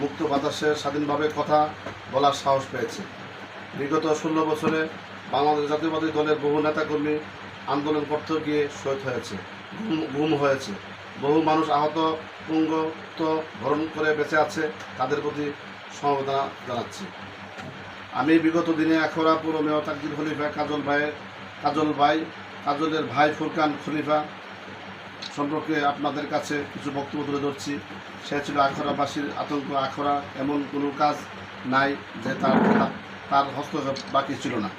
মুক্ত বাতাসে স্বাধীনভাবে কথা বলার সাহস পেয়েছে। বিগত 16 বছরে বাংলাদেশ জাতীয়তাবাদী দলের বহু নেতাকর্মী আন্দোলন করতে গিয়ে শহীদ হয়েছে, গুম হয়েছে। বহু মানুষ আহত পুঙ্গত্ব ভরণ করে বেঁচে আছে, তাদের প্রতি সমবেদনা জানাচ্ছি। আমি বিগত দিনে আখাউড়া পৌর মেয়র তাকদির খলিফা কাজলের ভাই ফুরকান খলিফা সম্পর্কে আপনাদের কাছে কিছু বক্তব্য তুলে ধরছি। সে ছিল আখাউড়াবাসীর আতঙ্ক। আখাউড়া এমন কোনো কাজ নাই যে তার হস্তক্ষেপ বাকি ছিল না।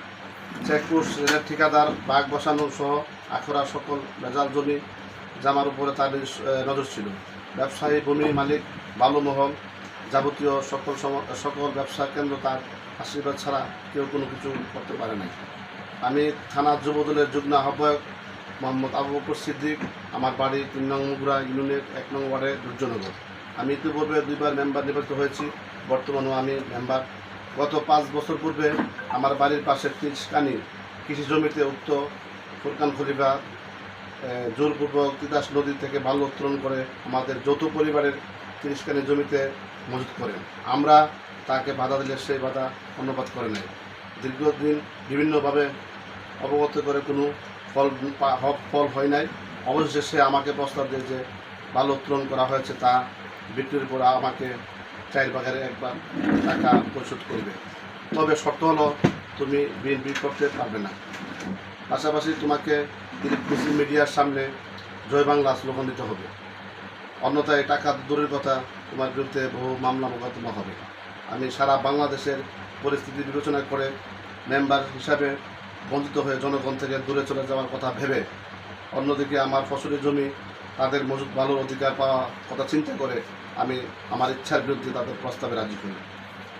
চেকপোস্ট, রেলের ঠিকাদার, বাঘ বসানো সহ আখাউড়ার সকল ভেজাল জমি জামার উপরে তার নজর ছিল। ব্যবসায়ী, ভূমি মালিক, বালুমহল, যাবতীয় সকল ব্যবসা কেন্দ্র তার আশীর্বাদ ছাড়া কেউ কোনো কিছু করতে পারে নাই। আমি থানা যুবদলের যুগ্ম আহ্বায়ক মোহাম্মদ আবু বকর সিদ্দিক। আমার বাড়ি 3 নং মুগুরা ইউনিয়নের 1 নং ওয়ার্ডে দুর্জনগর। আমি ইতিপূর্বে 2বার মেম্বার নির্বাচিত হয়েছি, বর্তমানেও আমি মেম্বার। গত 5 বছর পূর্বে আমার বাড়ির পাশে 30 কানি কৃষি জমিতে উক্ত ফুরকান খলিফা জোরপূর্বক তিতাস নদী থেকে বালু উত্তোলন করে আমাদের যৌথ পরিবারের 30 কানি জমিতে মজুত করেন। আমরা তাকে বাধা দিলে সেই বাধা অনুপাত করে নেয়। দীর্ঘদিন বিভিন্নভাবে অবগত করে কোনো ফল হয় নাই। অবশেষে সে আমাকে প্রস্তাব দিয়ে যে বালু উত্তোলন করা হয়েছে তা বিক্রির পর আমাকে 4 ভাগের 1 ভাগ টাকা পরিশোধ করবে। তবে শর্ত হলো তুমি বিএনপি করতে পারবে না। পাশাপাশি তোমাকে মিডিয়ার সামনে জয় বাংলা স্লোগান দিতে হবে। অন্যথায় টাকা দূরের কথা, তোমার বিরুদ্ধে বহু মামলা মোকদ্দমা হবে। আমি সারা বাংলাদেশের পরিস্থিতি বিবেচনা করে মেম্বার হিসাবে বঞ্চিত হয়ে জনগণ থেকে দূরে চলে যাওয়ার কথা ভেবে, অন্যদিকে আমার ফসলি জমি তাদের মজুত ভালোর অধিকার পাওয়া কথা চিন্তা করে আমি আমার ইচ্ছার বিরুদ্ধে তাদের প্রস্তাবে রাজি করি।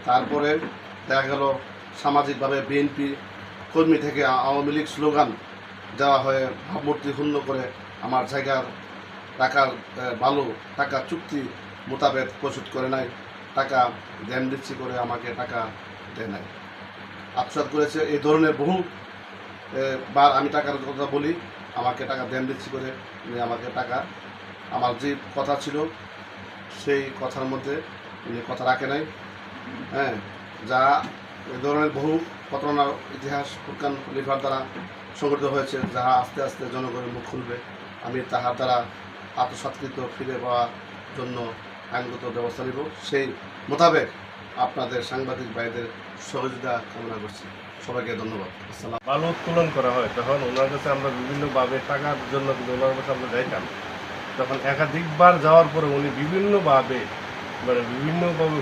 তারপরে দেখা গেল সামাজিকভাবে বিএনপি কর্মী থেকে আওয়ামী লীগ স্লোগান দেওয়া হয়ে ভাবমূর্তি ক্ষুণ্ণ করে আমার জায়গার টাকা চুক্তি মোতাবেক পরিশোধ করে নাই। টাকা দেন দিচ্ছি করে আমাকে টাকা দেয় নাই, আত্মসাৎ করেছে। এই ধরনের বহু বার আমি টাকার কথা বলি, আমাকে টাকা দেন দিচ্ছি করে উনি আমাকে টাকা, আমার যে কথা ছিল সেই কথার মধ্যে উনি কথা রাখে নাই। যা এই ধরনের বহু ঘটনার ইতিহাস ফুরকান খলিফার দ্বারা সংগঠিত হয়েছে, যাহা আস্তে আস্তে জনগণের মুখ খুলবে। আমি তাহার দ্বারা আত্মসাৎকৃত ফিরে পাওয়ার জন্য আইনগত ব্যবস্থা নিব। সেই মোতাবেক আপনাদের সাংবাদিক ভাইদের সহযোগিতা কামনা করছি। সবাইকে ধন্যবাদ। আসসালাম। বালু উত্তোলন করা হয় তখন ওনার কাছে আমরা বিভিন্নভাবে টাকার জন্য কিন্তু ওনার কাছে আমরা যাইতাম। তখন একাধিকবার যাওয়ার পরে উনি বিভিন্নভাবে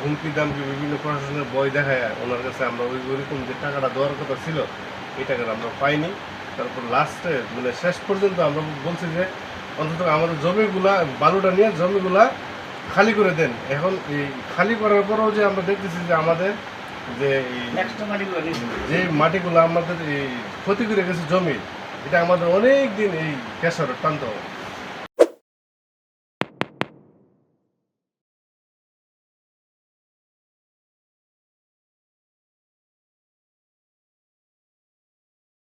হুমকি দামকি বিভিন্ন প্রশাসনের বই দেখায় ওনার কাছে আমরা ওইরকম যে টাকাটা দেওয়ার কথা ছিল এই টাকাটা আমরা পাইনি। তারপর লাস্টে শেষ পর্যন্ত আমরা বলছি যে অন্তত আমাদের জমিগুলা বালুটা নিয়ে জমিগুলা খালি করে দেন। এখন এই খালি করার পরেও যে আমরা দেখতেছি যে আমাদের যে মাটিগুলো আমাদের এই ক্ষতি করে গেছে জমি, এটা আমাদের অনেক দিন এই কেশর টানতে হবে।